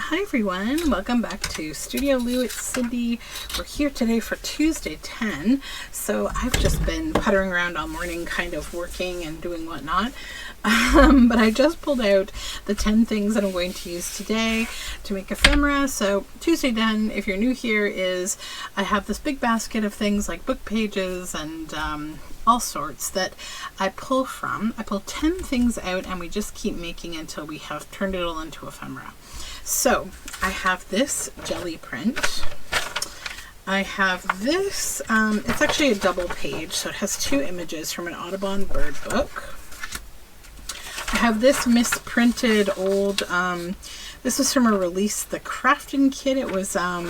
Hi everyone, welcome back to Studioloo. It's Cindy. We're here today for Tuesday 10. So I've just been puttering around all morning, kind of working and doing whatnot. But I just pulled out the 10 things that I'm going to use today to make ephemera. So Tuesday 10, if you're new here, is I have this big basket of things like book pages and all sorts that I pull from. I pull 10 things out and we just keep making until we have turned it all into ephemera. So I have this jelly print. I have this, it's actually a double page, so it has two images from an Audubon bird book. I have this misprinted old, this was from a release, the Crafting Kit. It was, I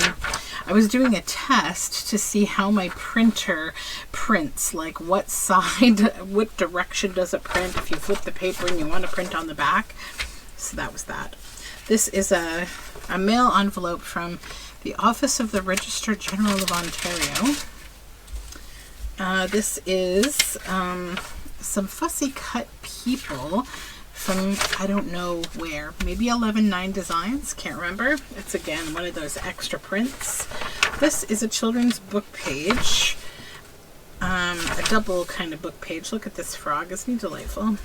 was doing a test to see how my printer prints, like what side, what direction does it print if you flip the paper and you want to print on the back. So that was that. This is a mail envelope from the Office of the Registrar General of Ontario. This is some fussy cut people from, I don't know where, maybe 11/9 Designs, can't remember. It's again one of those extra prints. This is a children's book page, a double kind of book page. Look at this frog, isn't he delightful?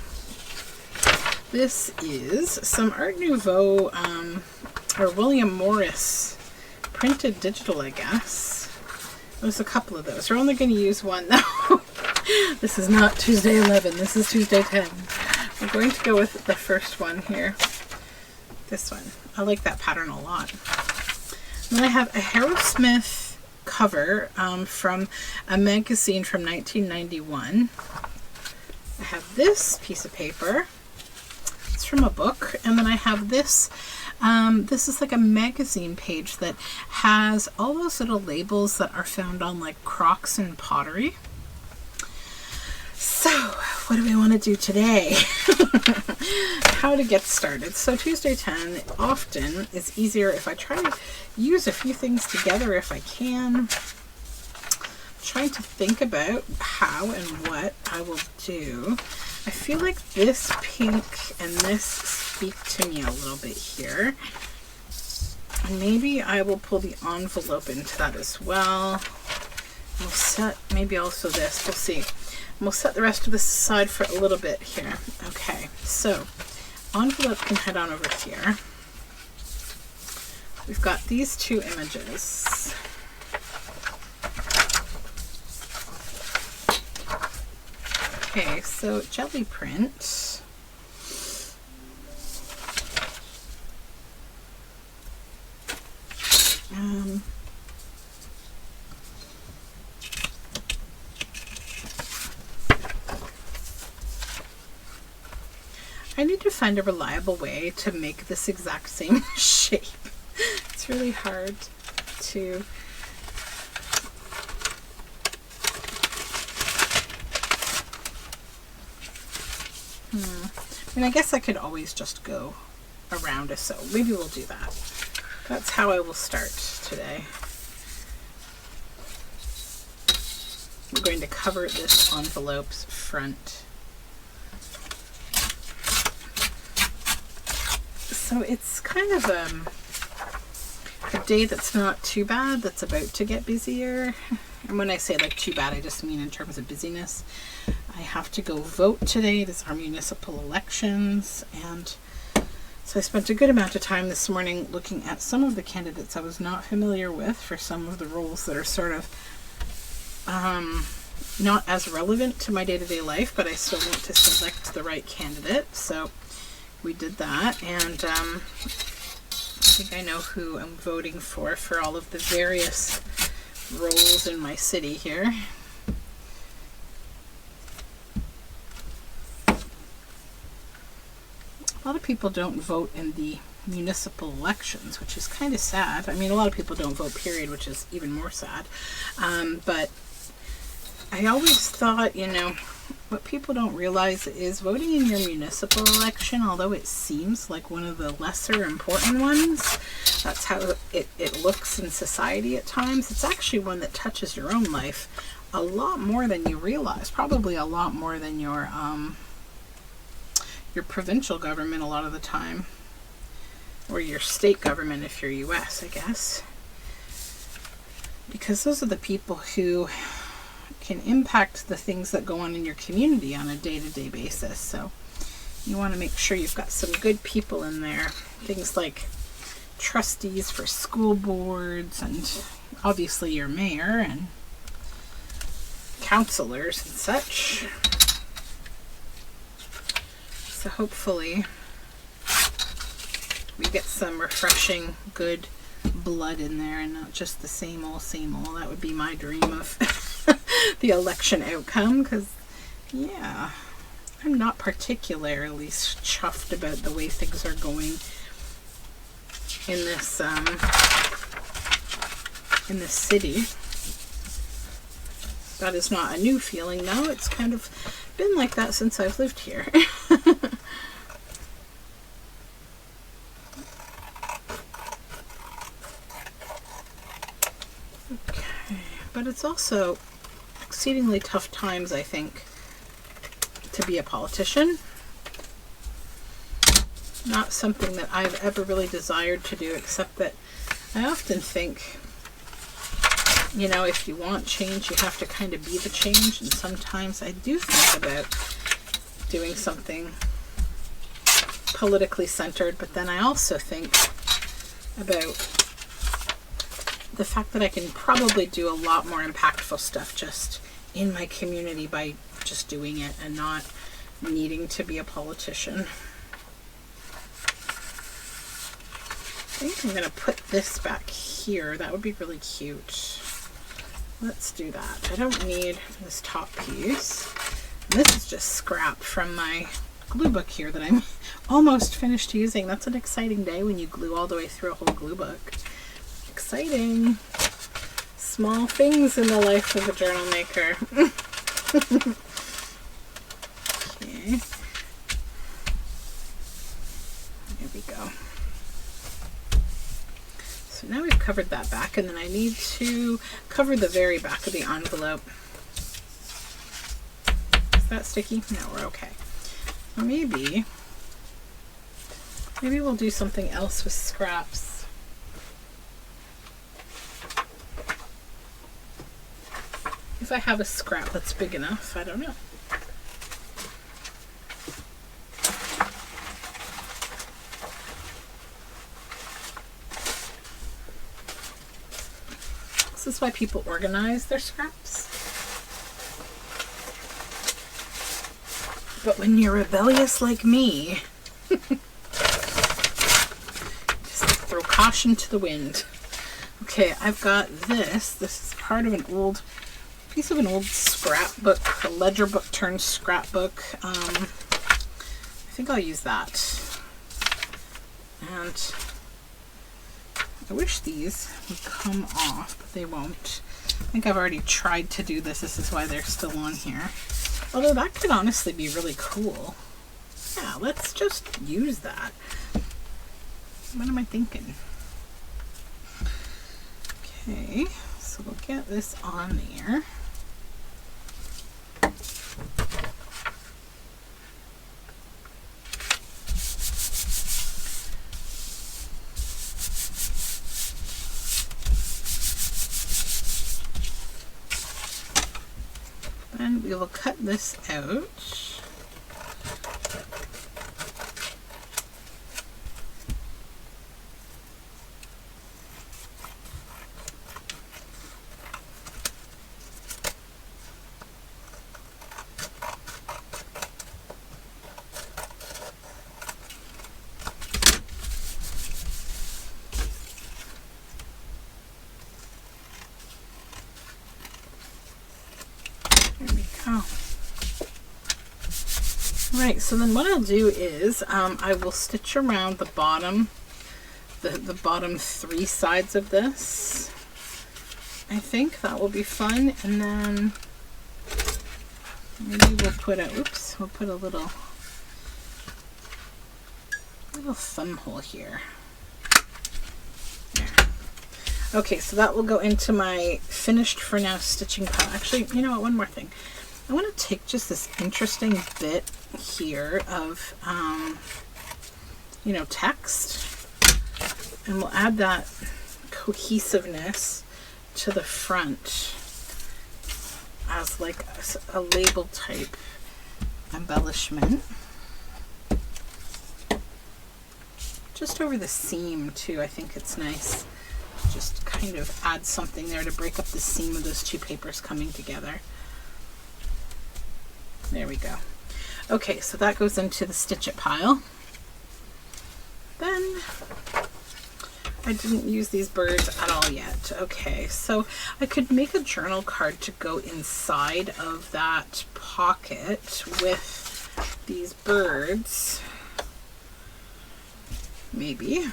This is some Art Nouveau or William Morris printed digital, I guess. There's a couple of those. We're only going to use one though. This is not Tuesday 11, this is Tuesday 10. I'm going to go with the first one here. This one. I like that pattern a lot. And then I have a Harrowsmith cover from a magazine from 1991. I have this piece of paper. It's from a book, and then I have this. This is like a magazine page that has all those little labels that are found on like crocks and pottery. So, what do we want to do today? How to get started. So Tuesday 10 often is easier if I try to use a few things together if I can. Trying to think about how and what I will do. I feel like this pink and this speak to me a little bit here. And maybe I will pull the envelope into that as well. We'll set maybe also this. We'll see. And we'll set the rest of this aside for a little bit here. Okay, so envelope can head on over here. We've got these two images. Okay, so jelly print. I need to find a reliable way to make this exact same shape. It's really hard to... I mean, I guess I could always just go around a sew. Maybe we'll do that. That's how I will start today. I'm going to cover this envelope's front. So it's kind of a day that's not too bad, that's about to get busier. And when I say like too bad, I just mean in terms of busyness. I have to go vote today. It is our municipal elections, and so I spent a good amount of time this morning looking at some of the candidates I was not familiar with for some of the roles that are sort of not as relevant to my day-to-day life, but I still want to select the right candidate. So we did that, and I think I know who I'm voting for all of the various roles in my city here. A lot of people don't vote in the municipal elections, which is kind of sad. I mean, a lot of people don't vote, period, which is even more sad. But I always thought, you know, what people don't realize is voting in your municipal election, although it seems like one of the lesser important ones, that's how it looks in society at times, it's actually one that touches your own life a lot more than you realize, probably a lot more than your provincial government a lot of the time. or your state government if you're US, I guess. Because those are the people who can impact the things that go on in your community on a day-to-day basis. So you want to make sure you've got some good people in there. Things like trustees for school boards, and obviously your mayor and counselors and such. So hopefully we get some refreshing, good blood in there and not just the same old, same old. That would be my dream of the election outcome, because, yeah, I'm not particularly chuffed about the way things are going in this city. That is not a new feeling now. It's kind of been like that since I've lived here. Okay, but it's also exceedingly tough times, I think, to be a politician. Not something that I've ever really desired to do, except that I often think, you know, if you want change, you have to kind of be the change. And sometimes I do think about doing something politically centered, but then I also think about the fact that I can probably do a lot more impactful stuff just in my community by just doing it and not needing to be a politician. I think I'm going to put this back here. That would be really cute. Let's do that. I don't need this top piece. This is just scrap from my glue book here that I'm almost finished using. That's an exciting day when you glue all the way through a whole glue book. Exciting. Small things in the life of a journal maker. Okay. There we go. So now we've covered that back, and then I need to cover the very back of the envelope. Is that sticky? No, we're okay. Maybe we'll do something else with scraps. If I have a scrap that's big enough, I don't know. This is why people organize their scraps. But when you're rebellious like me, just throw caution to the wind. Okay, I've got this. This is part of an old piece of an old scrapbook, a ledger book turned scrapbook. I think I'll use that. And I wish these would come off, but they won't. I think I've already tried to do this. This is why they're still on here. Although that could honestly be really cool. Yeah, let's just use that. What am I thinking? Okay, so we'll get this on there. And we will cut this out. Right, so then what I'll do is I will stitch around the bottom, the bottom three sides of this. I think that will be fun, and then maybe we'll put a little thumb hole here. There. Okay, so that will go into my finished for now stitching pile. Actually, you know what? One more thing. I want to take just this interesting bit here of, text. And we'll add that cohesiveness to the front as like a label type embellishment. Just over the seam too, I think it's nice. Just kind of add something there to break up the seam of those two papers coming together. There we go. Okay, so that goes into the stitch it pile. Then I didn't use these birds at all yet. Okay, so I could make a journal card to go inside of that pocket with these birds. Maybe.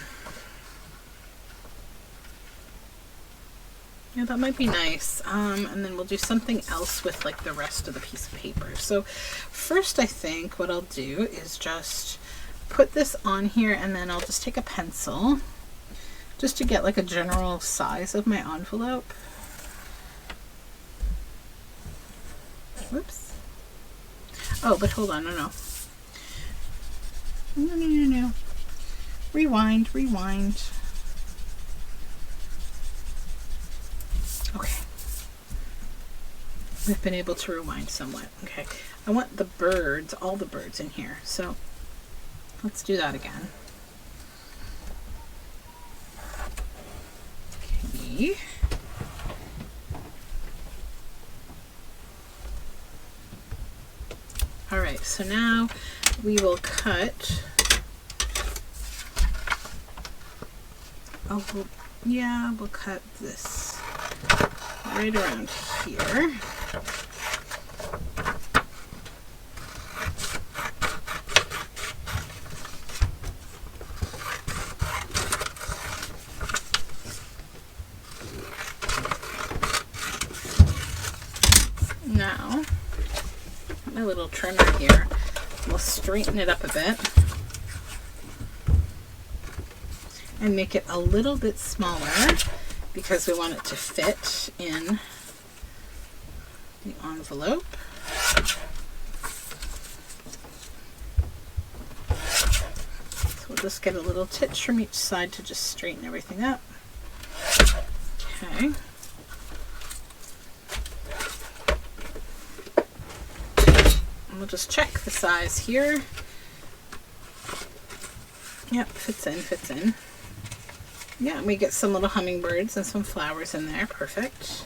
Yeah, that might be nice. And then we'll do something else with like the rest of the piece of paper. So first I think what I'll do is just put this on here, and then I'll just take a pencil just to get like a general size of my envelope. Whoops. Oh, but hold on, no. Rewind. Okay. We've been able to rewind somewhat. Okay. I want the birds, all the birds in here. So let's do that again. Okay. All right, so now we will cut. We'll cut this right around here. Now, my little trimmer here, we'll straighten it up a bit and make it a little bit smaller because we want it to fit in the envelope. So we'll just get a little titch from each side to just straighten everything up. Okay. And we'll just check the size here. Yep, fits in. Yeah, we get some little hummingbirds and some flowers in there. Perfect.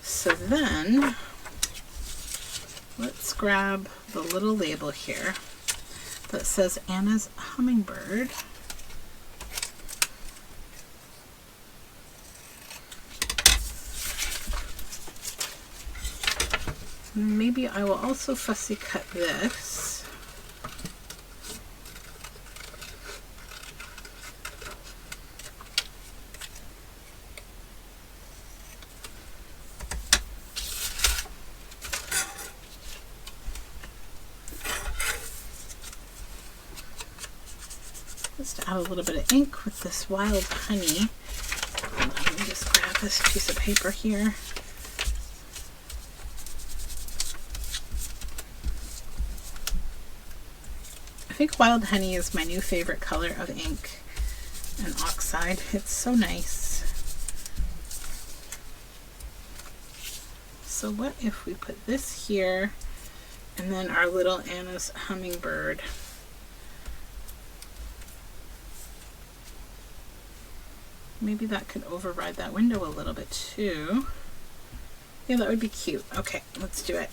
So then, let's grab the little label here that says Anna's Hummingbird. Maybe I will also fussy cut this. Just add a little bit of ink with this wild honey. Let me just grab this piece of paper here. I think wild honey is my new favorite color of ink and oxide. It's so nice. So what if we put this here and then our little Anna's Hummingbird. Maybe that could override that window a little bit too. Yeah, that would be cute. Okay, let's do it.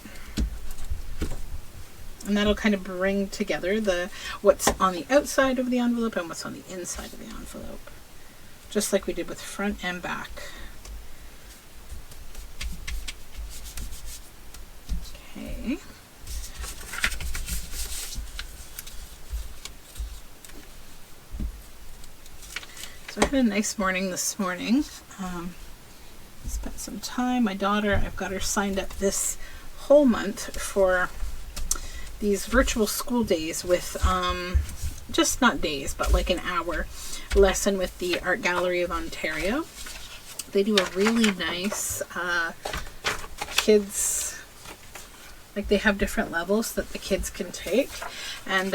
And that'll kind of bring together the what's on the outside of the envelope and what's on the inside of the envelope. Just like we did with front and back. Okay. So I had a nice morning this morning. Spent some time. My daughter, I've got her signed up this whole month for these virtual school days with just not days, but like an hour lesson with the Art Gallery of Ontario. They do a really nice kids, like they have different levels that the kids can take, and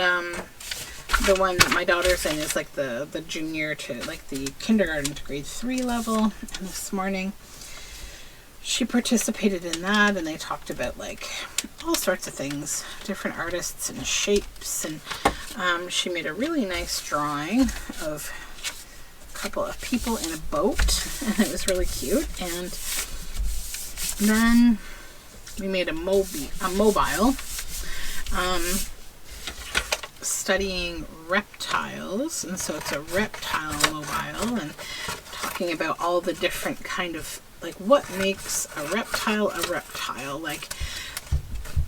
the one that my daughter's in is like the junior to like the kindergarten to grade 3 level. And this morning she participated in that, and they talked about like all sorts of things, different artists and shapes, and she made a really nice drawing of a couple of people in a boat, and it was really cute. And then we made a mobile studying reptiles, and so it's a reptile mobile, and talking about all the different kind of like what makes a reptile. Like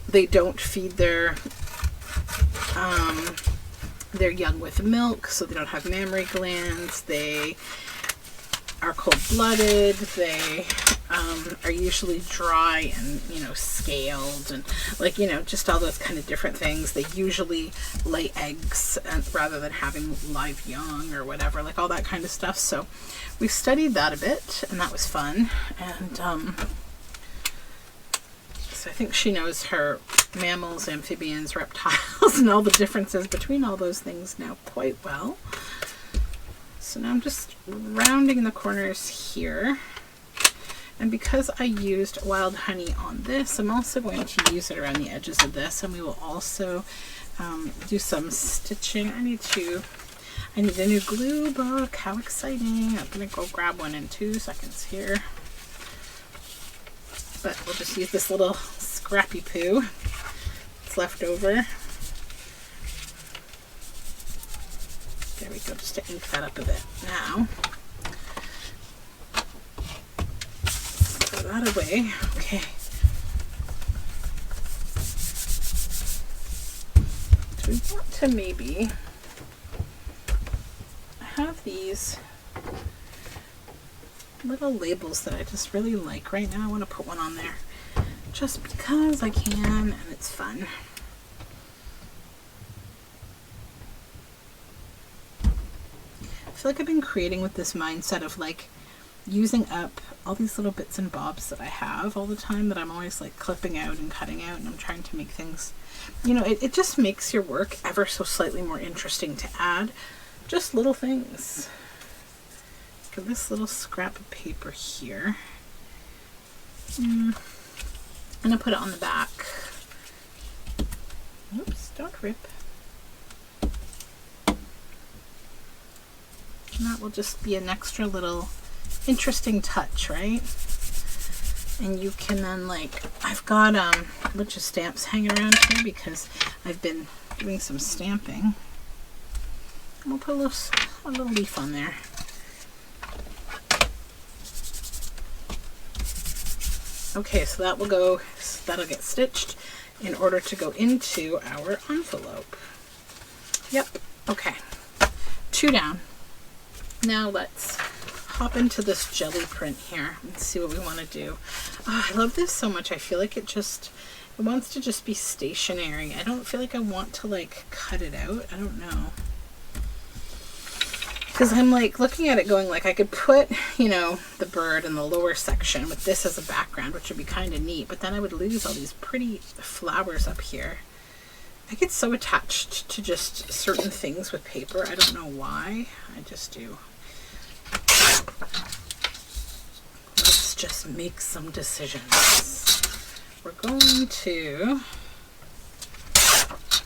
they don't feed their young with milk, so they don't have mammary glands. They are cold-blooded. They are usually dry and, scaled, and like, just all those kind of different things. They usually lay eggs rather than having live young or whatever, like all that kind of stuff. So we studied that a bit, and that was fun. And so I think she knows her mammals, amphibians, reptiles, and all the differences between all those things now quite well. So now I'm just rounding the corners here. And because I used wild honey on this, I'm also going to use it around the edges of this, and we will also do some stitching. I need a new glue book. How exciting. I'm going to go grab one in 2 seconds here. But we'll just use this little scrappy poo that's left over. There we go, just to ink that up a bit. Now, throw that away. Okay. So we want to maybe have these little labels that I just really like right now. I want to put one on there just because I can, and it's fun. I feel like I've been creating with this mindset of like using up all these little bits and bobs that I have all the time, that I'm always like clipping out and cutting out, and I'm trying to make things, it just makes your work ever so slightly more interesting to add just little things. For this little scrap of paper here, I'm gonna put it on the back. Oops, don't rip. And that will just be an extra little interesting touch, right? And you can then, like, I've got a bunch of stamps hanging around here because I've been doing some stamping. And we'll put a little leaf on there. Okay, so that'll get stitched in order to go into our envelope. Yep, okay. 2 down. Now let's hop into this jelly print here and see what we want to do. Oh, I love this so much. I feel like it wants to just be stationary. I don't feel like I want to like cut it out. I don't know. Because I'm like looking at it going like I could put, the bird in the lower section with this as a background, which would be kind of neat, but then I would lose all these pretty flowers up here. I get so attached to just certain things with paper. I don't know why. I just do. Let's just make some decisions. We're going to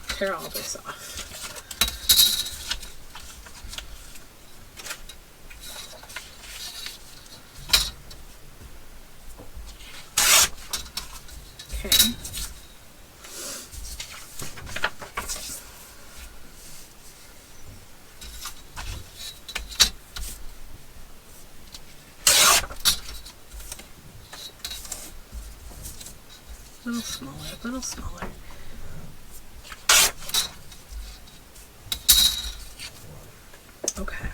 tear all this off. Okay. A little smaller, a little smaller. Okay.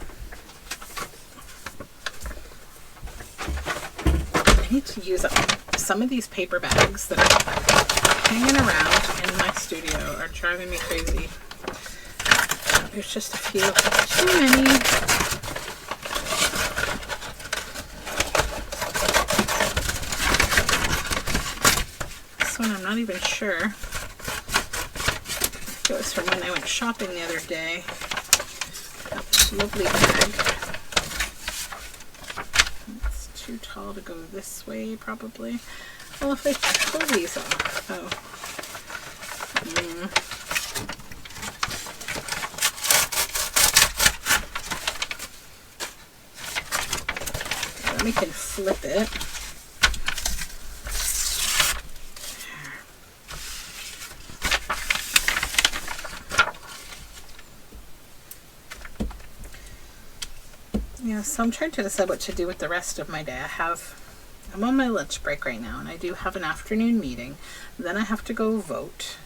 I need to use up some of these paper bags that are hanging around in my studio are driving me crazy. There's just a few too many. This one I'm not even sure It was from when I went shopping the other day. Got this lovely bag. It's too tall to go this way, probably. Well, if I pull these off, oh. Then we can flip it. Yeah, so I'm trying to decide what to do with the rest of my day. I'm on my lunch break right now, and I do have an afternoon meeting. Then I have to go vote.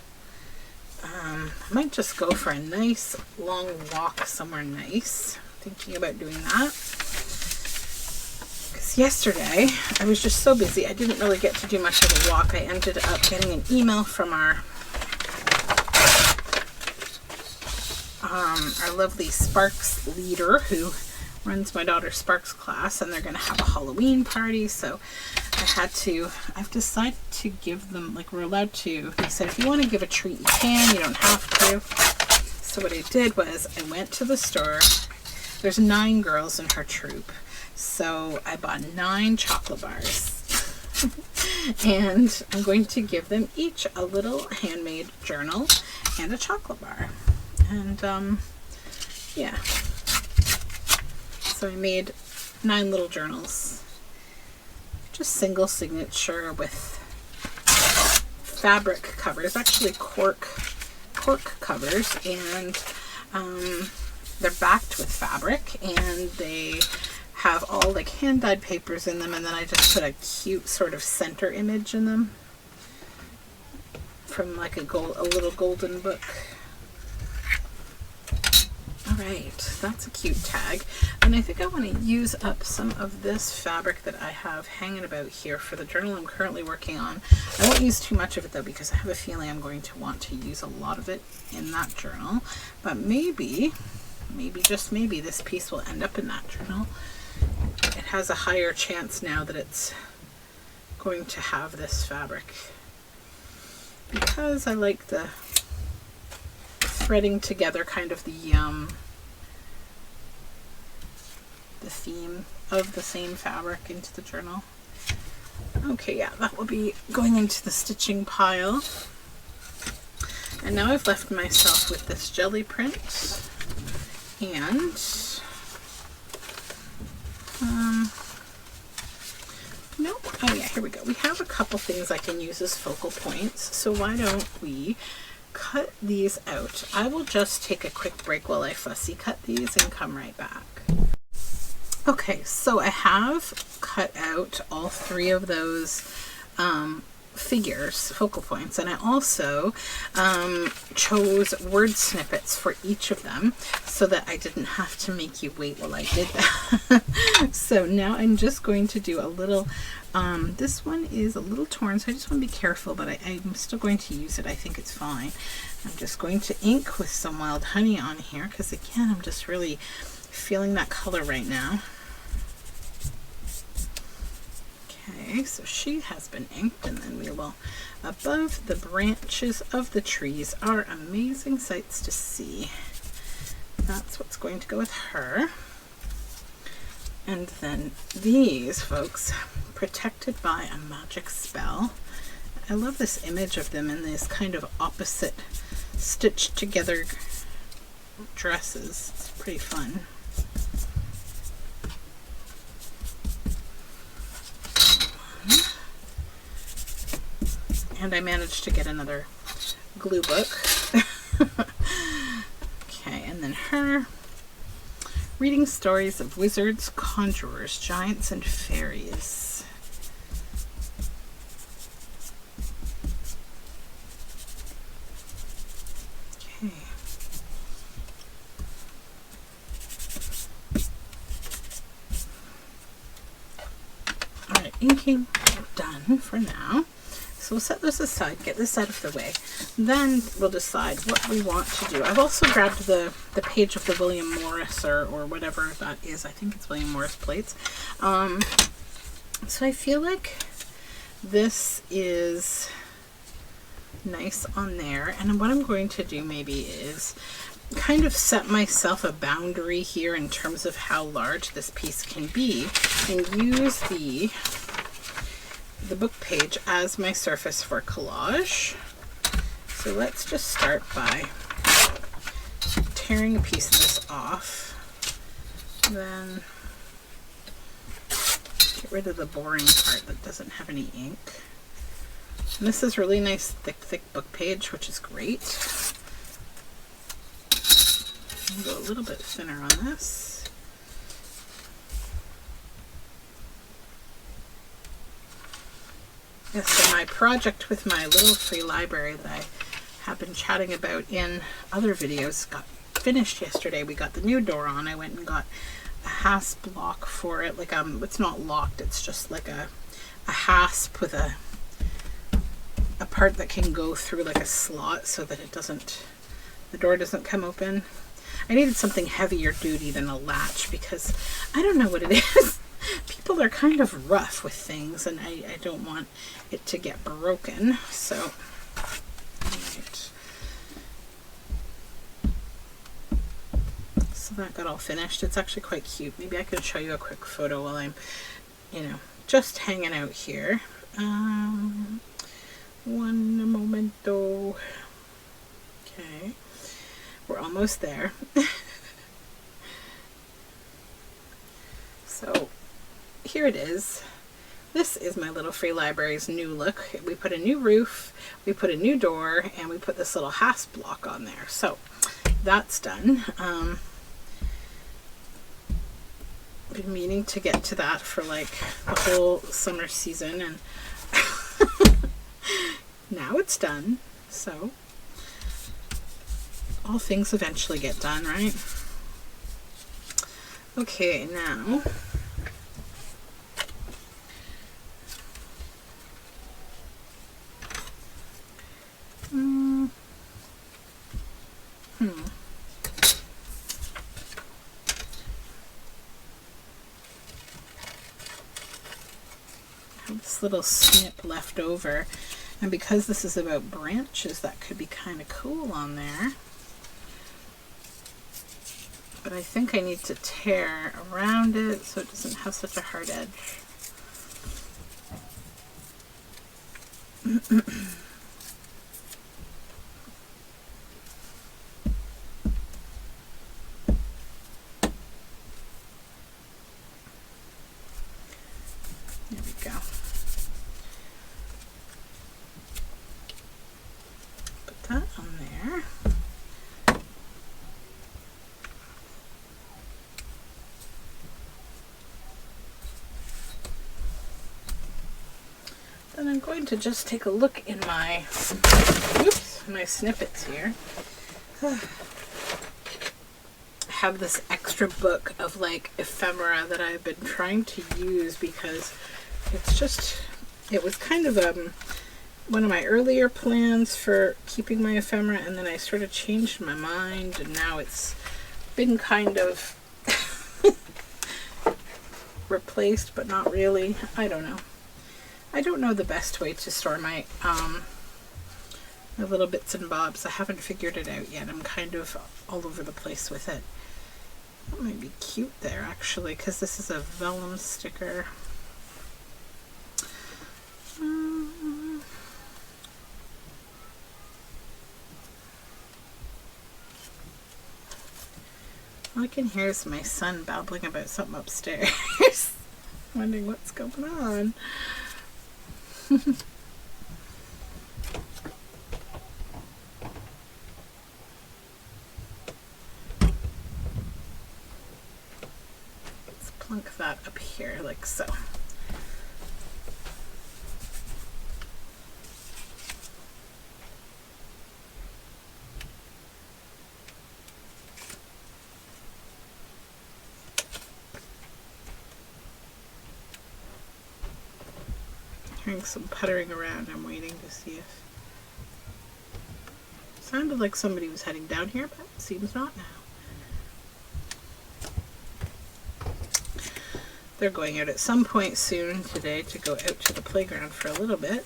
I might just go for a nice long walk somewhere nice. Thinking about doing that. Because yesterday, I was just so busy, I didn't really get to do much of a walk. I ended up getting an email from our lovely Sparks leader who runs my daughter's Sparks class, and they're going to have a Halloween party. So I've decided to give them, like, we're allowed to, they said if you want to give a treat you can, you don't have to. So what I did was I went to the store. There's 9 girls in her troop, so I bought 9 chocolate bars. And I'm going to give them each a little handmade journal and a chocolate bar. And yeah, so I made 9 little journals, just single signature with fabric covers, actually cork covers, and they're backed with fabric, and they have all like hand dyed papers in them, and then I just put a cute sort of center image in them from like a little golden book. Alright, that's a cute tag. And I think I want to use up some of this fabric that I have hanging about here for the journal I'm currently working on. I won't use too much of it though, because I have a feeling I'm going to want to use a lot of it in that journal. But maybe, just maybe, this piece will end up in that journal. It has a higher chance now that it's going to have this fabric, because I like the threading together kind of the theme of the same fabric into the journal. Okay, yeah, that will be going into the stitching pile. And now I've left myself with this jelly print and nope. Oh yeah, here we go. We have a couple things I can use as focal points, so why don't we cut these out. I will just take a quick break while I fussy cut these and come right back. Okay, so I have cut out all 3 of those figures, focal points, and I also chose word snippets for each of them so that I didn't have to make you wait while I did that. So now I'm just going to do a little, this one is a little torn, so I just want to be careful, but I'm still going to use it. I think it's fine. I'm just going to ink with some wild honey on here because, again, I'm just really feeling that color right now. Okay, so she has been inked, and then we will, above the branches of the trees are amazing sights to see. That's what's going to go with her. And then these folks, protected by a magic spell. I love this image of them in these kind of opposite stitched together dresses. It's pretty fun. And I managed to get another glue book. Okay, and then her, reading stories of wizards, conjurers, giants, and fairies. Okay. Alright, inking done for now. So we'll set this aside, get this out of the way. Then we'll decide what we want to do. I've also grabbed the page of the William Morris or whatever that is. I think it's William Morris plates. So I feel like this is nice on there. And what I'm going to do maybe is kind of set myself a boundary here in terms of how large this piece can be, and use the book page as my surface for collage. So let's just start by tearing a piece of this off, then get rid of the boring part that doesn't have any ink. And this is really nice thick book page, which is great. I'll go a little bit thinner on this. Yes, so my project with my little free library that I have been chatting about in other videos got finished yesterday. We got the new door on. I went and got a hasp lock for it. Like it's not locked, it's just like a hasp with a part that can go through like a slot so that it doesn't, the door doesn't come open. I needed something heavier duty than a latch because I don't know what it is. People are kind of rough with things, and I don't want it to get broken. So, right. So that got all finished. It's actually quite cute. Maybe I could show you a quick photo while I'm, just hanging out here. One momento. Okay. We're almost there. So here it is. This is my little free library's new look. We put a new roof, we put a new door, and we put this little hasp block on there. So that's done. Been meaning to get to that for like the whole summer season, and now it's done. So all things eventually get done, right? Okay, now I have this little snip left over, and because this is about branches, that could be kind of cool on there. But I think I need to tear around it so it doesn't have such a hard edge. There we go. Put that on there. Then I'm going to just take a look in my, my snippets here. I have this extra book of like ephemera that I've been trying to use because it's just, it was kind of one of my earlier plans for keeping my ephemera, and then I sort of changed my mind, and now it's been kind of replaced, but not really. I don't know. I don't know the best way to store my my little bits and bobs. I haven't figured it out yet. I'm kind of all over the place with it. That might be cute there, actually, because this is a vellum sticker. All I can hear is my son babbling about something upstairs. Wondering what's going on. Let's plunk that up here like so. Hearing some puttering around. I'm waiting to see if... Sounded like somebody was heading down here, but it seems not now. They're going out at some point soon today to go out to the playground for a little bit.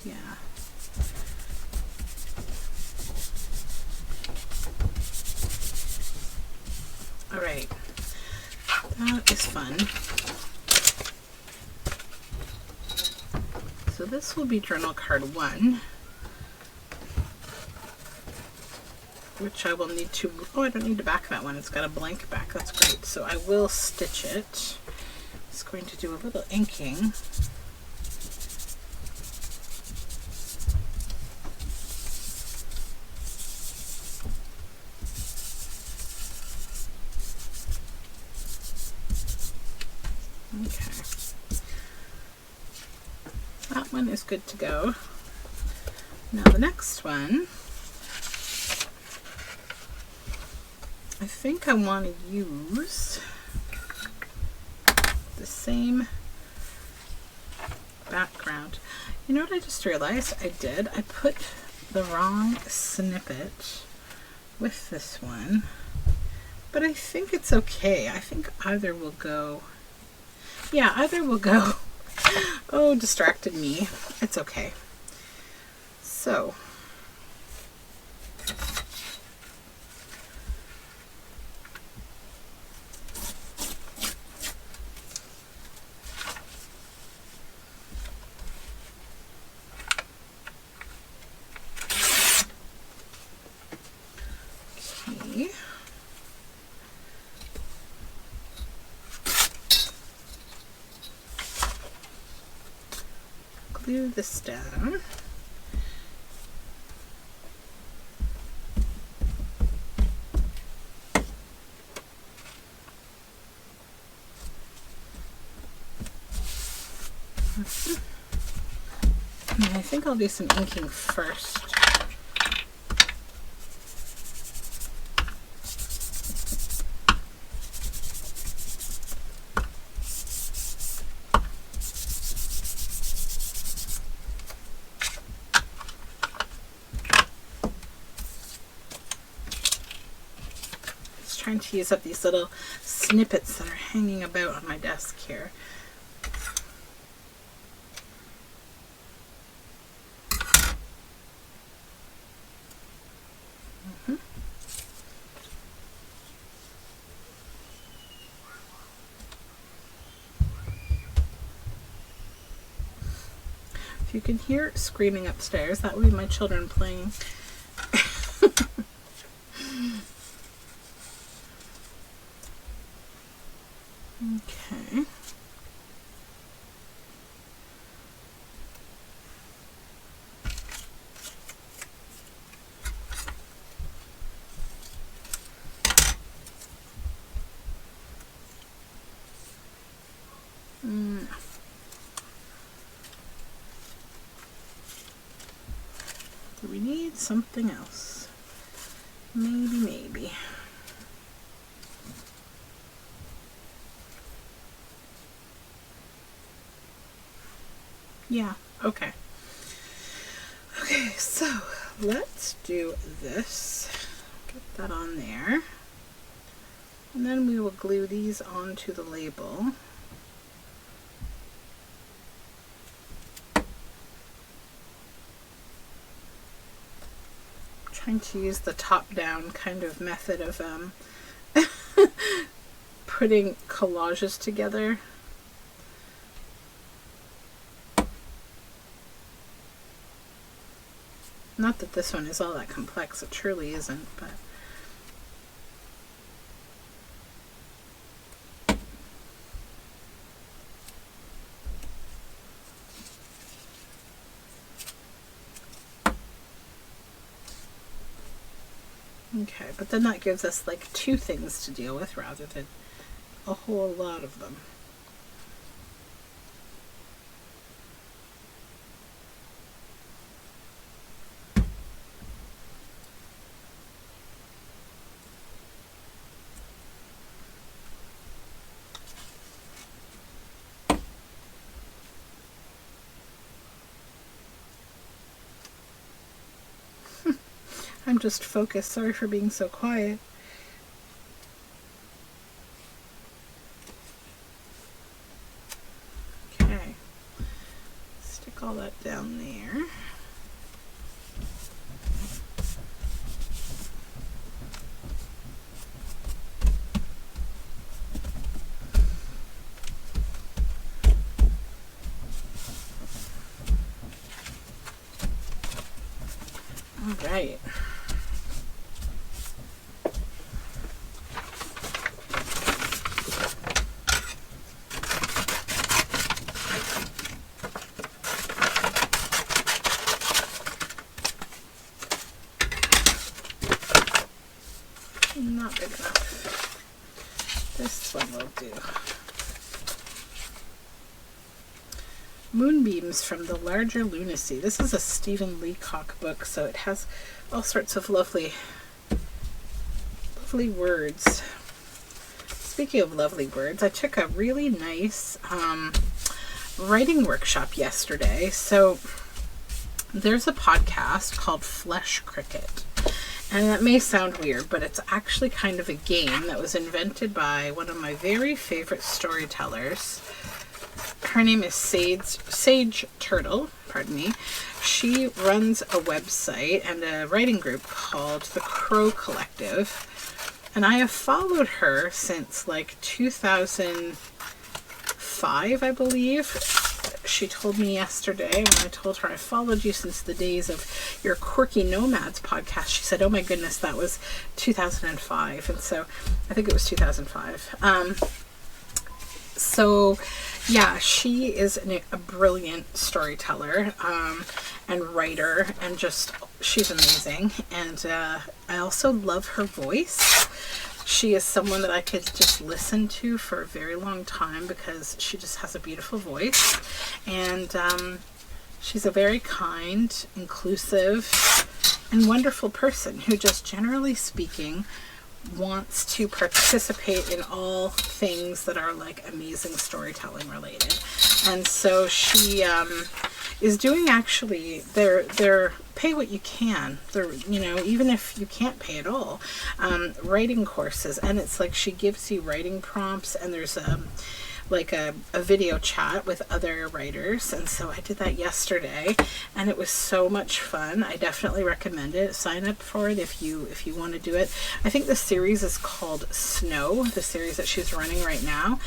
Yeah. All right. That is fun. So this will be journal card 1, which I will need to, oh, I don't need to back that one. It's got a blank back. That's great. So I will stitch it. It's going to do a little inking. Okay. That one is good to go. Now the next one, I think I want to use the same background. You know what I just realized I did? I put the wrong snippet with this one, but I think it's okay. I think either will go. Yeah, either will go. Oh, distracted me. It's okay. So, okay. Glue this down. And I think I'll do some inking first. Just trying to use up these little snippets that are hanging about on my desk here. If you can hear screaming upstairs, that would be my children playing. Okay. Do we need something else? Maybe. Yeah, okay. Okay, so let's do this. Get that on there. And then we will glue these onto the label. Trying to use the top-down kind of method of putting collages together. Not that this one is all that complex, it truly isn't, but okay, but then that gives us like 2 things to deal with rather than a whole lot of them. I'm just focused. Sorry for being so quiet. Okay. Stick all that down there. All right. Not big enough. This one will do. Moonbeams from the Larger Lunacy. This is a Stephen Leacock book, so it has all sorts of lovely words. Speaking of lovely words, I took a really nice writing workshop yesterday. So there's a podcast called Flesh Cricket. And that may sound weird, but it's actually kind of a game that was invented by one of my very favorite storytellers. Her name is Sage Turtle, pardon me. She runs a website and a writing group called The Crow Collective. And I have followed her since like 2005, I believe. She told me yesterday when I told her I followed you since the days of your Quirky Nomads podcast. She said, oh my goodness, that was 2005. And so I think it was 2005. So yeah, she is a brilliant storyteller and writer, and just, she's amazing. And I also love her voice. She is someone that I could just listen to for a very long time because she just has a beautiful voice. And she's a very kind, inclusive, and wonderful person who just, generally speaking, wants to participate in all things that are like amazing storytelling related. And so she is doing, actually, they're pay what you can. They're, you know, even if you can't pay at all, writing courses. And it's like she gives you writing prompts, and there's like a video chat with other writers. And so I did that yesterday, and it was so much fun. I definitely recommend it. Sign up for it if you want to do it. I think the series is called Snow, the series that she's running right now.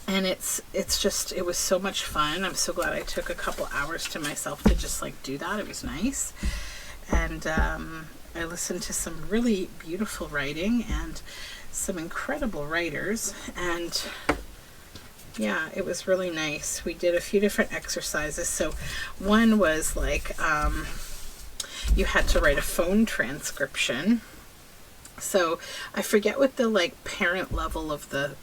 And it's just, it was so much fun. I'm so glad I took a couple hours to myself to just like do that. It was nice. And I listened to some really beautiful writing and some incredible writers. And yeah, it was really nice. We did a few different exercises. So one was like, you had to write a phone transcription. So I forget what the like parent level of the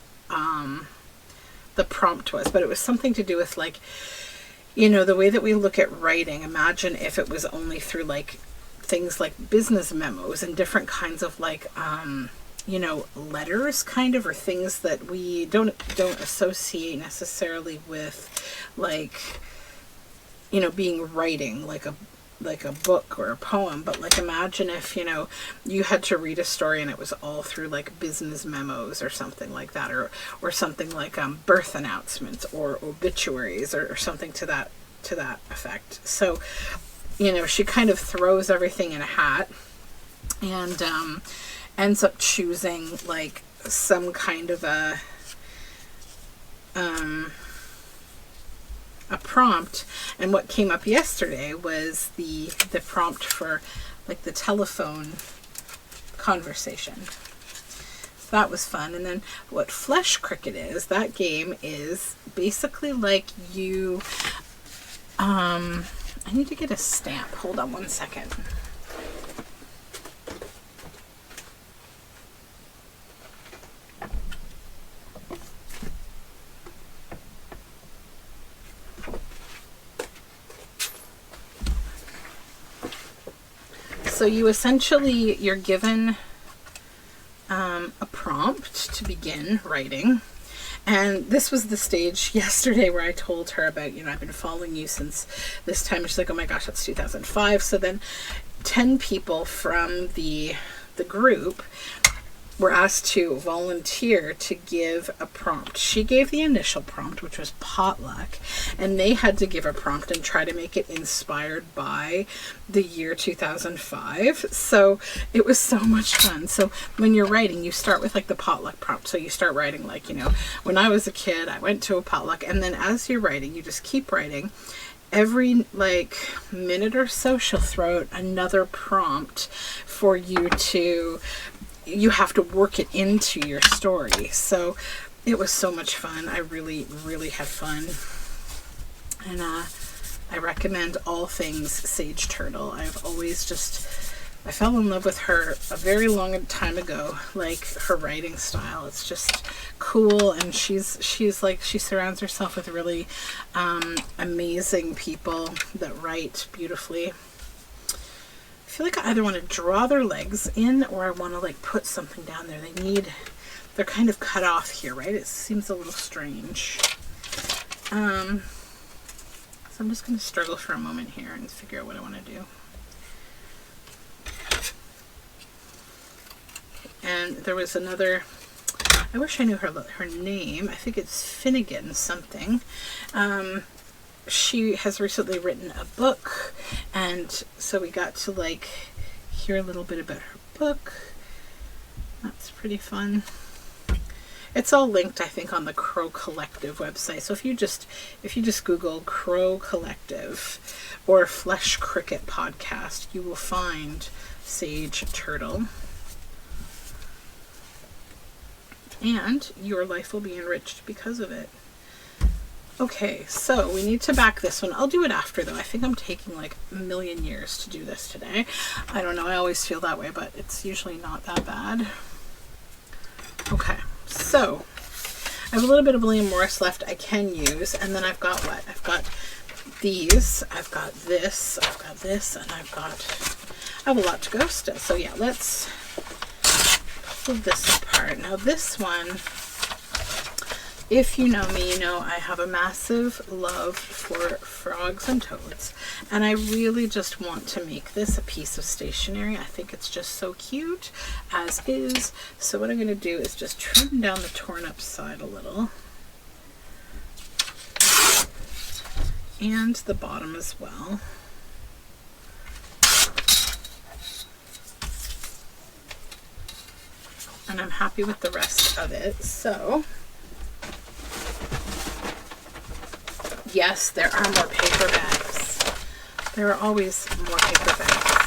prompt was, but it was something to do with like, you know, the way that we look at writing. Imagine if it was only through like things like business memos and different kinds of like, you know, letters kind of, or things that we don't associate necessarily with like, you know, being writing like a book or a poem. But like, imagine if, you know, you had to read a story and it was all through like business memos or something like that, or something like birth announcements or obituaries or something to that effect. So, you know, she kind of throws everything in a hat and ends up choosing like some kind of a prompt. And what came up yesterday was the prompt for like the telephone conversation. So that was fun. And then what Flesh Cricket is, that game is basically like you, I need to get a stamp. Hold on one second. So you essentially, you're given a prompt to begin writing. And this was the stage yesterday where I told her about, you know, I've been following you since this time. She's like, oh my gosh, that's 2005. So then 10 people from the group were asked to volunteer to give a prompt. She gave the initial prompt, which was potluck, and they had to give a prompt and try to make it inspired by the year 2005. So it was so much fun. So when you're writing, you start with like the potluck prompt. So you start writing like, you know, when I was a kid, I went to a potluck, and then as you're writing, you just keep writing. Every like minute or so, she'll throw out another prompt for you to, you have to work it into your story. So it was so much fun. I really, really had fun. And I recommend all things Sage Turtle. I've always just, I fell in love with her a very long time ago, like her writing style. It's just cool, and she's like, she surrounds herself with really amazing people that write beautifully. I feel like I either want to draw their legs in or I want to like put something down there. They're kind of cut off here, right? It seems a little strange. So I'm just going to struggle for a moment here and figure out what I want to do. And there was another, I wish I knew her name. I think it's Finnegan something. She has recently written a book, and so we got to like hear a little bit about her book. That's pretty fun. It's all linked, I think, on the Crow Collective website. So if you just Google Crow Collective or Flesh Cricket Podcast, you will find Sage Turtle. And your life will be enriched because of it. Okay, so we need to back this one. I'll do it after, though. I think I'm taking like a million years to do this today. I don't know. I always feel that way, but it's usually not that bad. Okay, so I have a little bit of William Morris left I can use, and then I've got what? I've got these, I've got this, I've got this, and I have a lot to go still. So yeah, let's pull this apart. Now this one, if you know me, you know I have a massive love for frogs and toads, and I really just want to make this a piece of stationery. I think it's just so cute as is. So what I'm going to do is just trim down the torn up side a little, and the bottom as well. And I'm happy with the rest of it. So yes, there are more paper bags. There are always more paper bags.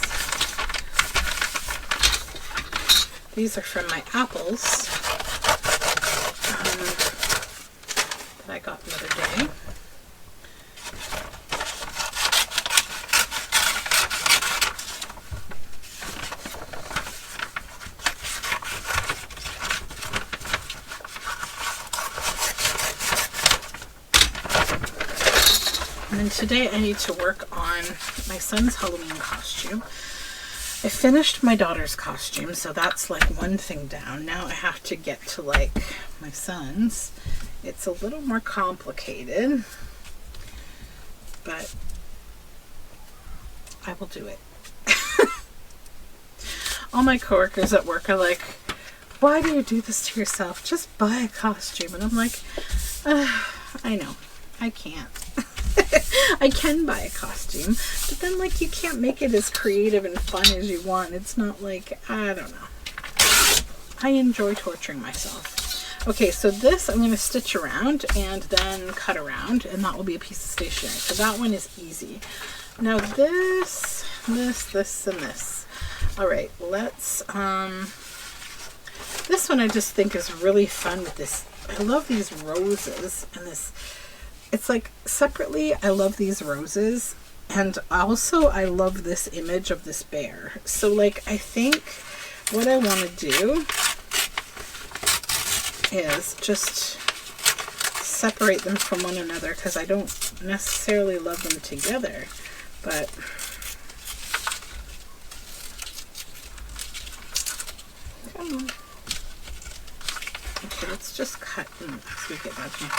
These are from my apples that I got the other day. And today I need to work on my son's Halloween costume. I finished my daughter's costume, so that's like one thing down. Now I have to get to like my son's. It's a little more complicated, but I will do it. All my coworkers at work are like, why do you do this to yourself? Just buy a costume. And I'm like, I know, I can't. I can buy a costume, but then like you can't make it as creative and fun as you want. It's not like, I don't know. I enjoy torturing myself. Okay, so this I'm going to stitch around and then cut around, and that will be a piece of stationery. So that one is easy. Now this, and this. All right, let's, this one I just think is really fun with this. I love these roses and this. It's like separately, I love these roses, and also I love this image of this bear. So like, I think what I want to do is just separate them from one another, because I don't necessarily love them together, but come on. Okay, let's just cut and squeak it back here.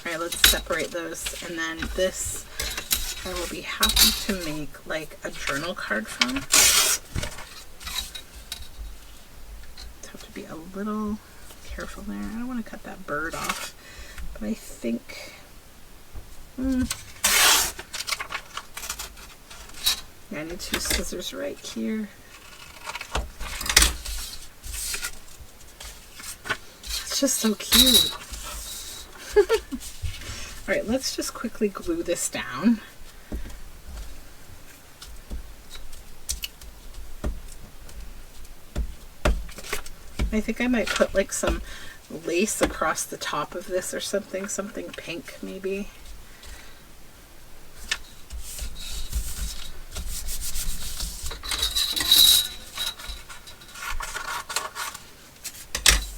Alright, let's separate those, and then this I will be happy to make like a journal card from. little careful there. I don't want to cut that bird off, but I think yeah, I need two scissors right here. It's just so cute. All right, let's just quickly glue this down. I think I might put like some lace across the top of this or something pink maybe.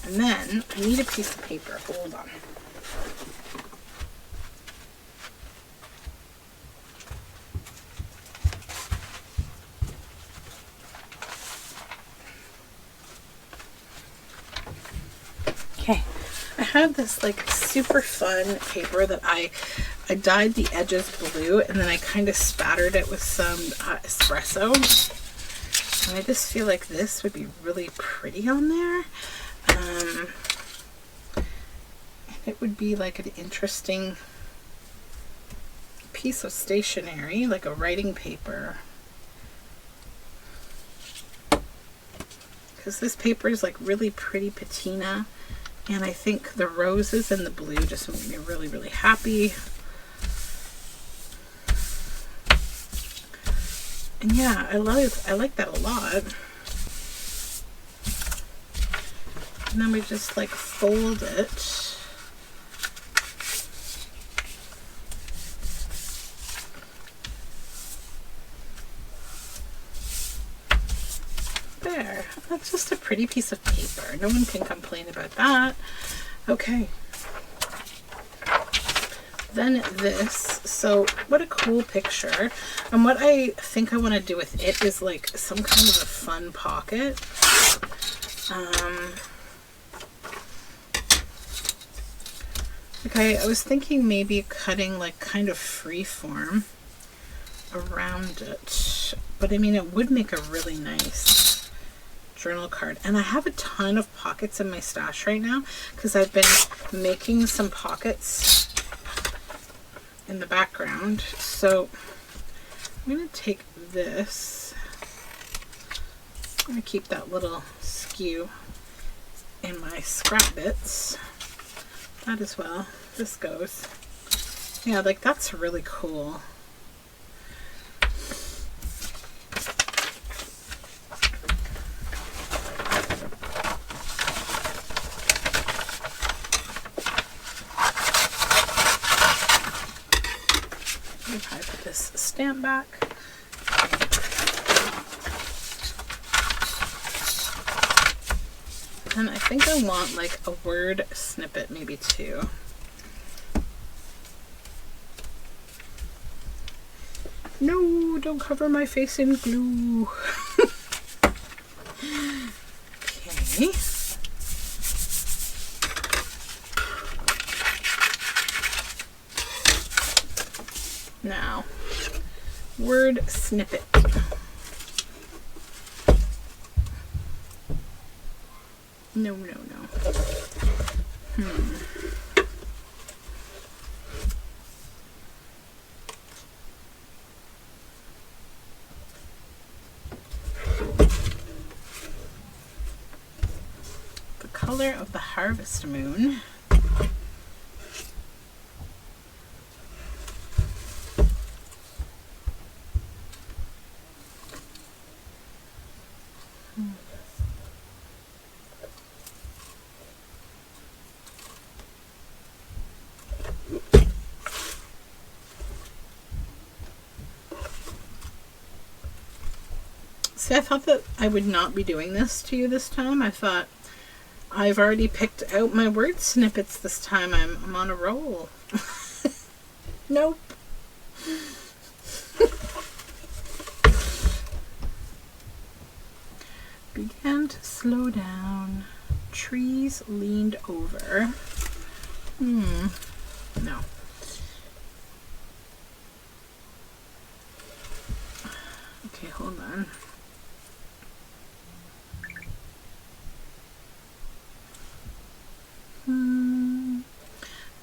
And then I need a piece of paper. Hold on. Okay, I have this like super fun paper that I dyed the edges blue and then I kind of spattered it with some espresso. And I just feel like this would be really pretty on there. It would be like an interesting piece of stationery, like a writing paper. Because this paper is like really pretty patina. And I think the roses and the blue just make me really, really happy. And yeah, I like that a lot. And then we just like fold it. There, that's just a pretty piece of paper. No one can complain about that. Okay. Then this, so what a cool picture. And what I think I want to do with it is like some kind of a fun pocket. Okay, I was thinking maybe cutting like kind of free form around it. But I mean, it would make a really nice journal card. And I have a ton of pockets in my stash right now because I've been making some pockets in the background. So I'm going to take this. I'm going to keep that little skew in my scrap bits. That as well. This goes. Yeah, like that's really cool. I put this stamp back. And I think I want like a word snippet maybe too. No, don't cover my face in glue. Okay. Now, word snippet. No. The color of the harvest moon. See, I thought that I would not be doing this to you this time. I thought I've already picked out my word snippets this time. I'm on a roll. Nope. Began to slow down. Trees leaned over. No. Okay, hold on.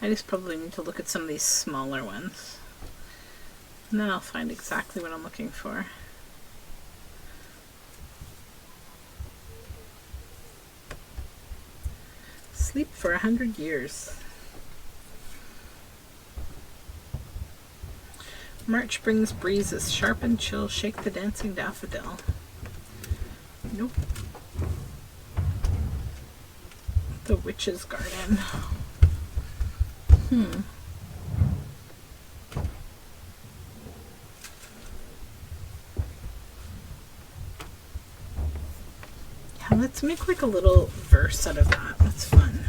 I just probably need to look at some of these smaller ones, and then I'll find exactly what I'm looking for. Sleep for 100 years. March brings breezes, sharp and chill, shake the dancing daffodil. Nope. The Witch's Garden. Yeah, let's make like a little verse out of that. That's fun.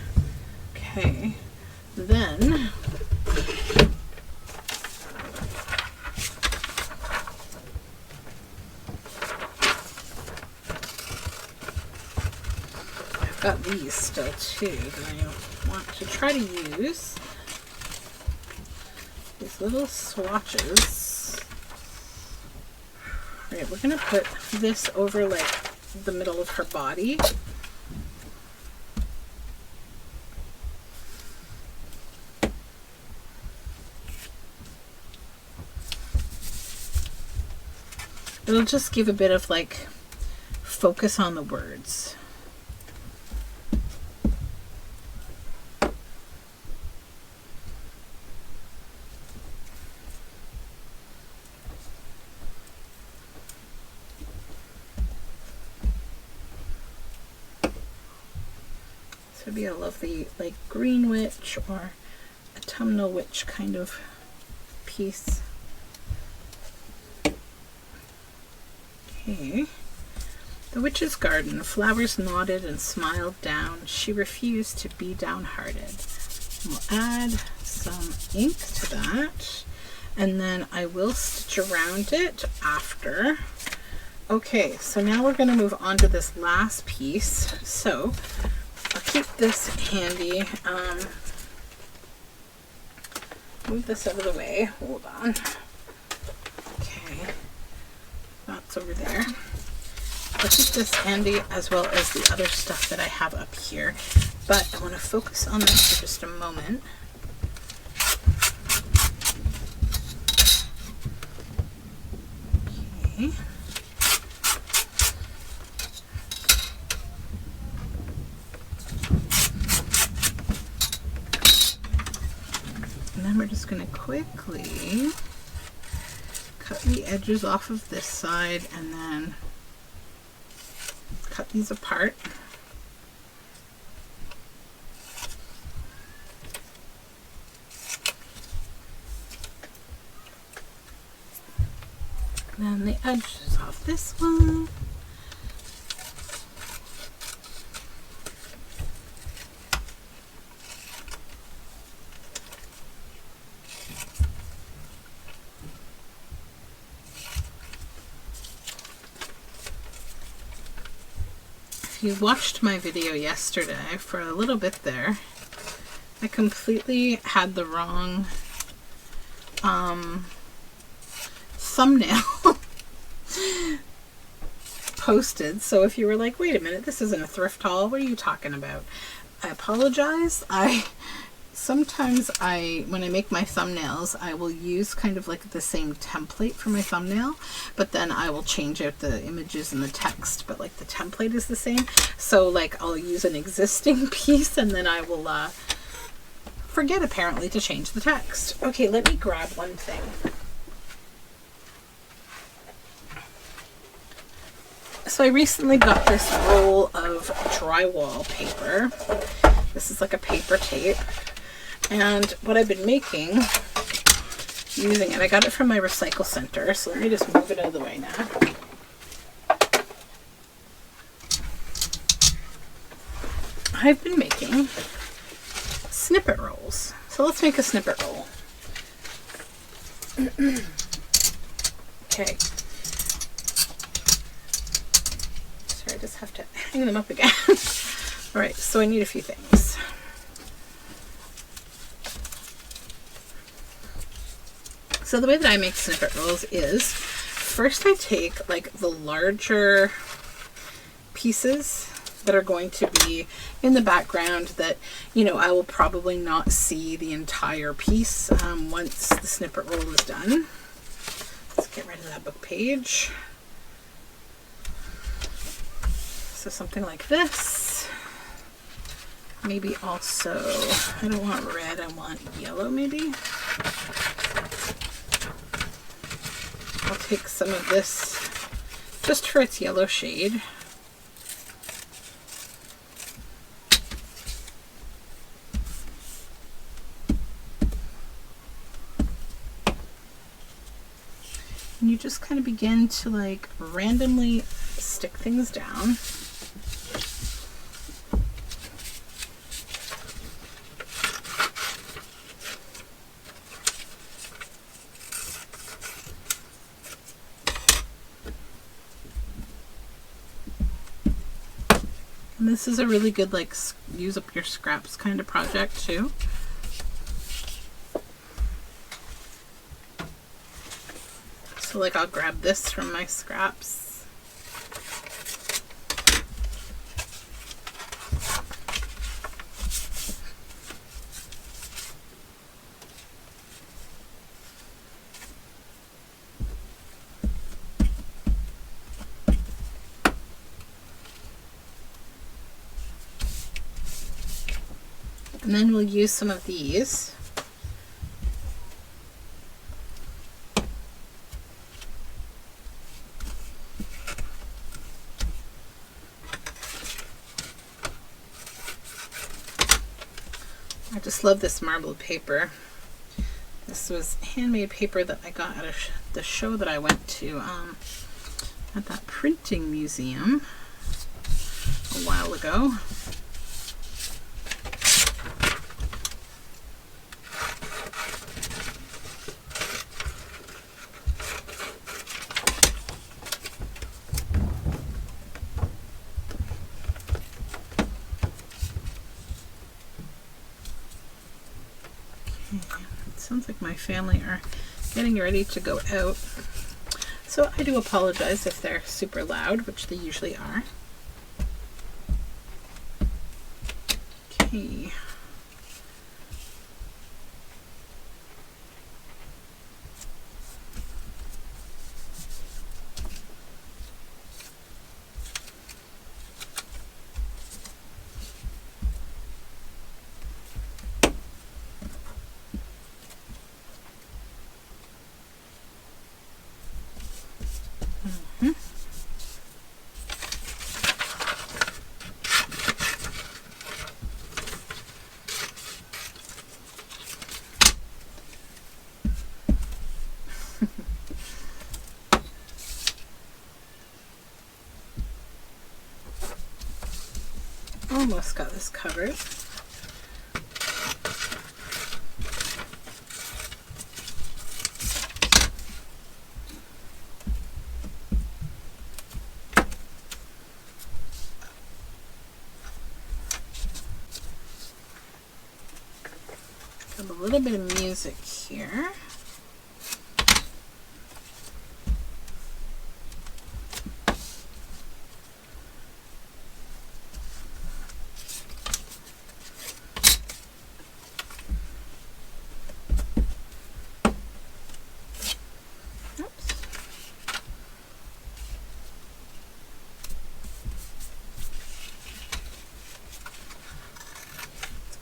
Okay. Then I've got these still too that I want to try to use. These little swatches. Alright, we're gonna put this over like the middle of her body. It'll just give a bit of like focus on the words. This would be a lovely like green witch or autumnal witch kind of piece. Okay. The Witch's Garden. Flowers nodded and smiled down. She refused to be downhearted. We'll add some ink to that, and then I will stitch around it after. Okay, so now we're going to move on to this last piece. So I'll keep this handy. Move this out of the way. Hold on. Okay. That's over there. I'll keep this handy as well as the other stuff that I have up here. But I want to focus on this for just a moment. Okay. And then we're just going to quickly cut the edges off of this side and then cut these apart. And then the edges off this one. If you watched my video yesterday for a little bit there, I completely had the wrong thumbnail posted. So if you were like, wait a minute, this isn't a thrift haul, what are you talking about? I apologize. Sometimes when I make my thumbnails, I will use kind of like the same template for my thumbnail, but then I will change out the images and the text, but like the template is the same. So like I'll use an existing piece and then I will forget apparently to change the text. Okay, let me grab one thing. So I recently got this roll of drywall paper. This is like a paper tape. And what I've been making, using it, I got it from my recycle center, so let me just move it out of the way now. I've been making snippet rolls. So let's make a snippet roll. Okay. Sorry, I just have to hang them up again. Alright, so I need a few things. So the way that I make snippet rolls is, first I take like the larger pieces that are going to be in the background that, you know, I will probably not see the entire piece once the snippet roll is done. Let's get rid of that book page. So something like this. Maybe also, I don't want red, I want yellow maybe. I'll take some of this just for its yellow shade. And you just kind of begin to like randomly stick things down. And this is a really good like use up your scraps kind of project too. So like I'll grab this from my scraps. And then we'll use some of these. I just love this marbled paper. This was handmade paper that I got at the show that I went to at that printing museum a while ago. Sounds like my family are getting ready to go out. So I do apologize if they're super loud, which they usually are. Okay. Almost got this covered. Got a little bit of music here.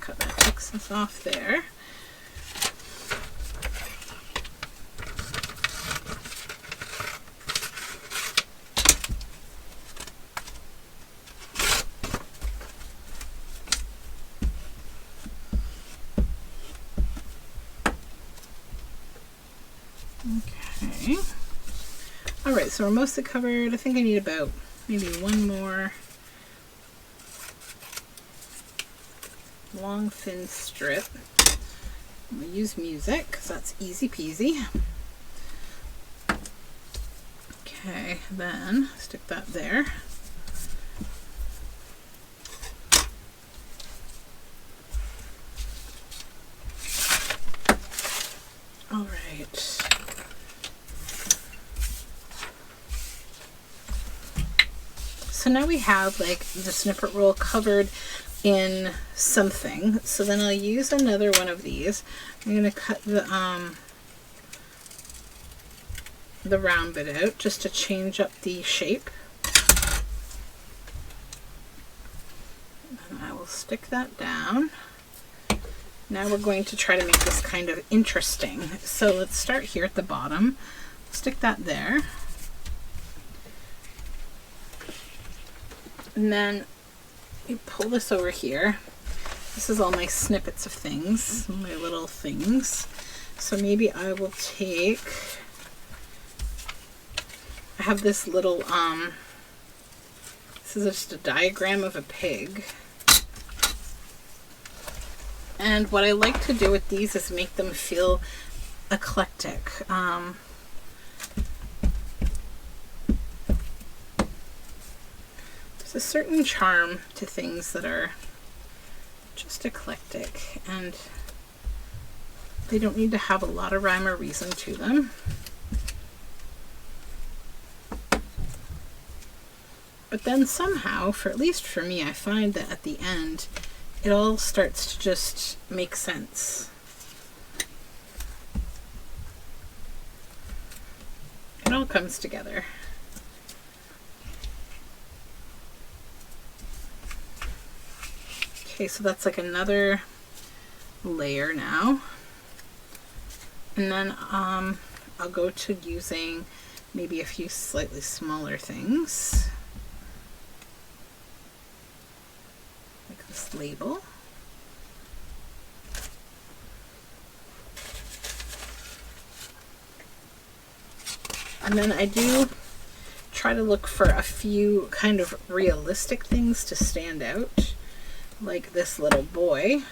Cut that excess off there. Okay. All right, so we're mostly covered. I think I need about maybe one more long thin strip. I'm going to use music because that's easy peasy. Okay, then stick that there. All right. so now we have like the snippet roll covered in something. So then I'll use another one of these. I'm going to cut the round bit out just to change up the shape. And I will stick that down. Now we're going to try to make this kind of interesting. So let's start here at the bottom. Stick that there. And then you pull this over here. This is all my snippets of things, my little things. So maybe I will take, I have this little, this is just a diagram of a pig. And what I like to do with these is make them feel eclectic. There's a certain charm to things that are just eclectic, and they don't need to have a lot of rhyme or reason to them. But then somehow, at least for me, I find that at the end, it all starts to just make sense. It all comes together. Okay, so that's like another layer now. And then I'll go to using maybe a few slightly smaller things. Like this label. And then I do try to look for a few kind of realistic things to stand out. Like this little boy.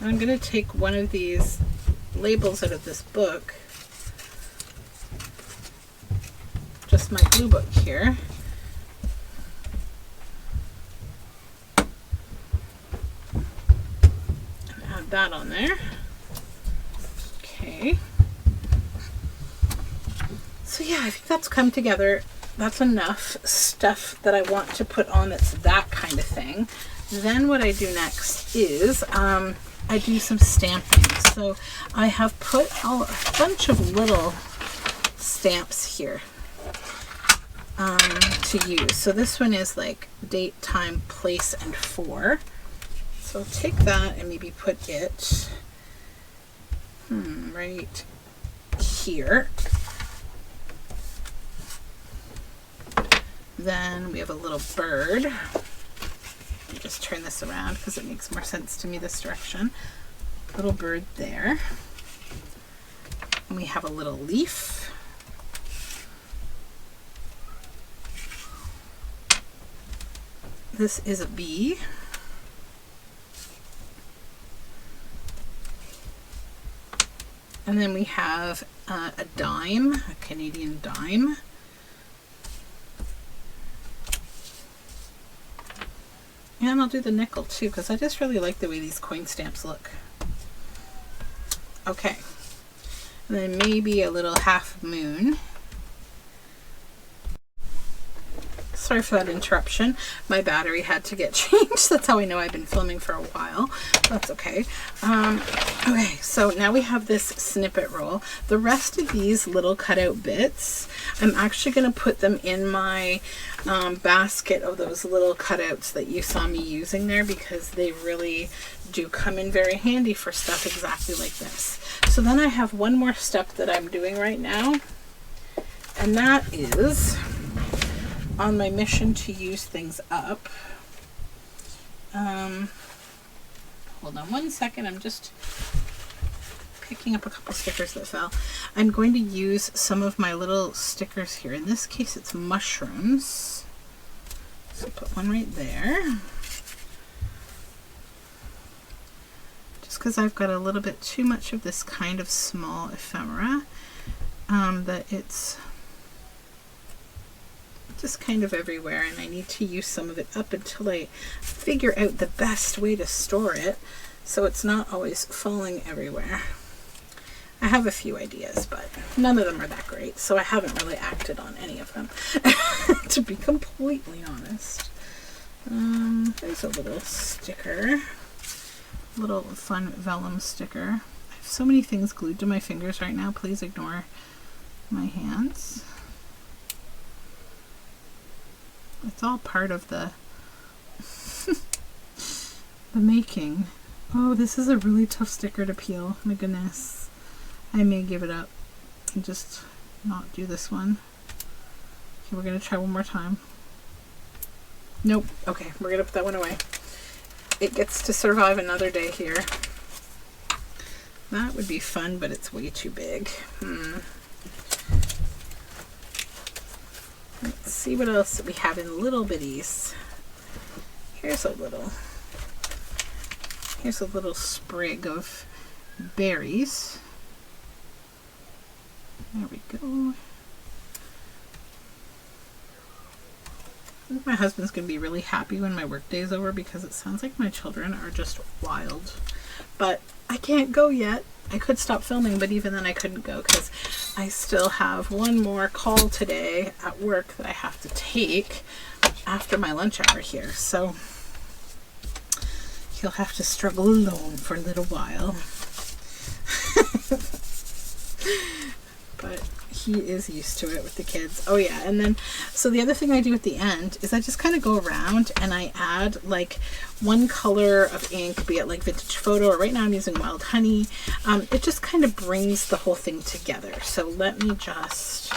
I'm going to take one of these labels out of this book, just my blue book here. That on there. Okay. So yeah, I think that's come together. That's enough stuff that I want to put on that's that kind of thing. Then what I do next is I do some stamping. So I have put a bunch of little stamps here to use. So this one is like date, time, place, and for. So I'll take that and maybe put it right here. Then we have a little bird. Let me just turn this around because it makes more sense to me this direction. Little bird there. And we have a little leaf. This is a bee. And then we have a dime, a Canadian dime. And I'll do the nickel too, because I just really like the way these coin stamps look. Okay. And then maybe a little half moon. Sorry for that interruption. My battery had to get changed. That's how I know I've been filming for a while. That's okay. Okay, so now we have this snippet roll. The rest of these little cutout bits, I'm actually going to put them in my basket of those little cutouts that you saw me using there, because they really do come in very handy for stuff exactly like this. So then I have one more step that I'm doing right now, and that is on my mission to use things up. Hold on one second, I'm just picking up a couple stickers that fell. I'm going to use some of my little stickers here. In this case it's mushrooms. So put one right there. Just because I've got a little bit too much of this kind of small ephemera, that it's just kind of everywhere, and I need to use some of it up until I figure out the best way to store it so it's not always falling everywhere. I have a few ideas, but none of them are that great, so I haven't really acted on any of them, to be completely honest. There's a little sticker, little fun vellum sticker. I have so many things glued to my fingers right now. Please ignore my hands. It's all part of the the making. Oh, this is a really tough sticker to peel. My goodness. I may give it up and just not do this one. Okay, we're going to try one more time. Nope. Okay, we're going to put that one away. It gets to survive another day here. That would be fun, but it's way too big. Let's see what else we have in little bitties. Here's a little sprig of berries. There we go. I think my husband's going to be really happy when my work day is over because it sounds like my children are just wild. But I can't go yet. I could stop filming, but even then I couldn't go because I still have one more call today at work that I have to take after my lunch hour here. So he'll have to struggle alone for a little while. But he is used to it with the kids. Oh yeah, and then so the other thing I do at the end is I just kind of go around and I add like one color of ink, be it like vintage photo, or right now I'm using wild honey. It just kind of brings the whole thing together. So let me just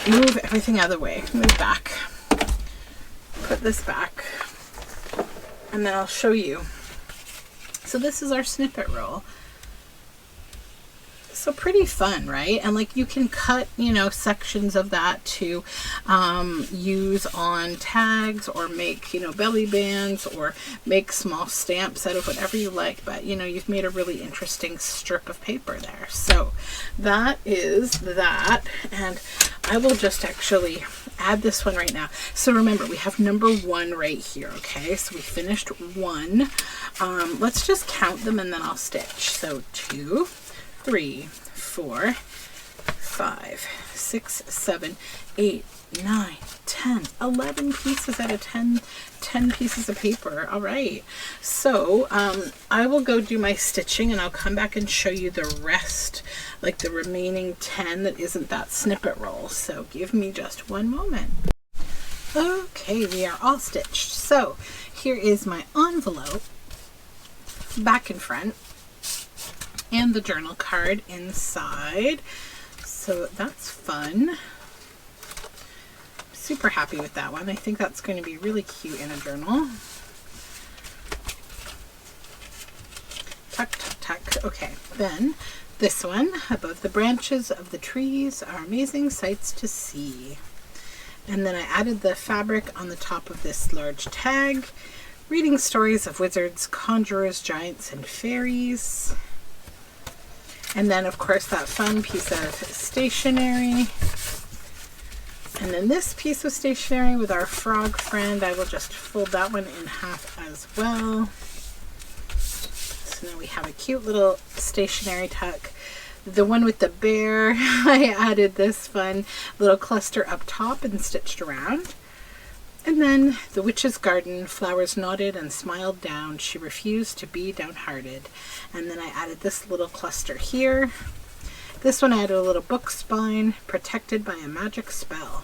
move everything out of the way, move back, put this back, and then I'll show you. So this is our snippet roll. So pretty fun, right? And like you can cut, you know, sections of that to use on tags or make, you know, belly bands or make small stamps out of whatever you like. But, you know, you've made a really interesting strip of paper there. So that is that. And I will just actually add this one right now. So remember, we have number 1 right here, okay? So we finished 1. Let's just count them and then I'll stitch. So 2, 3, 4, 5, 6, 7, 8, 9, 10, 11 pieces out of 10 pieces of paper. All right. So I will go do my stitching and I'll come back and show you the rest, like the remaining 10 that isn't that snippet roll. So give me just one moment. Okay, we are all stitched. So here is my envelope, back and front, and the journal card inside. So that's fun. Super happy with that one. I think that's going to be really cute in a journal. Tuck, tuck, tuck. Okay, then this one, above the branches of the trees are amazing sights to see. And then I added the fabric on the top of this large tag, reading stories of wizards, conjurers, giants, and fairies. And then, of course, that fun piece of stationery. And then this piece of stationery with our frog friend, I will just fold that one in half as well. So now we have a cute little stationery tuck. The one with the bear, I added this fun little cluster up top and stitched around. And then the witch's garden, flowers nodded and smiled down. She refused to be downhearted. And then I added this little cluster here. This one I added a little book spine, protected by a magic spell.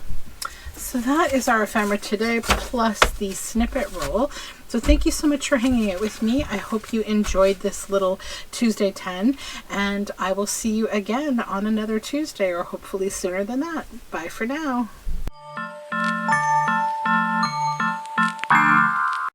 So that is our ephemera today, plus the snippet roll. So thank you so much for hanging out with me. I hope you enjoyed this little Tuesday 10, and I will see you again on another Tuesday, or hopefully sooner than that. Bye for now.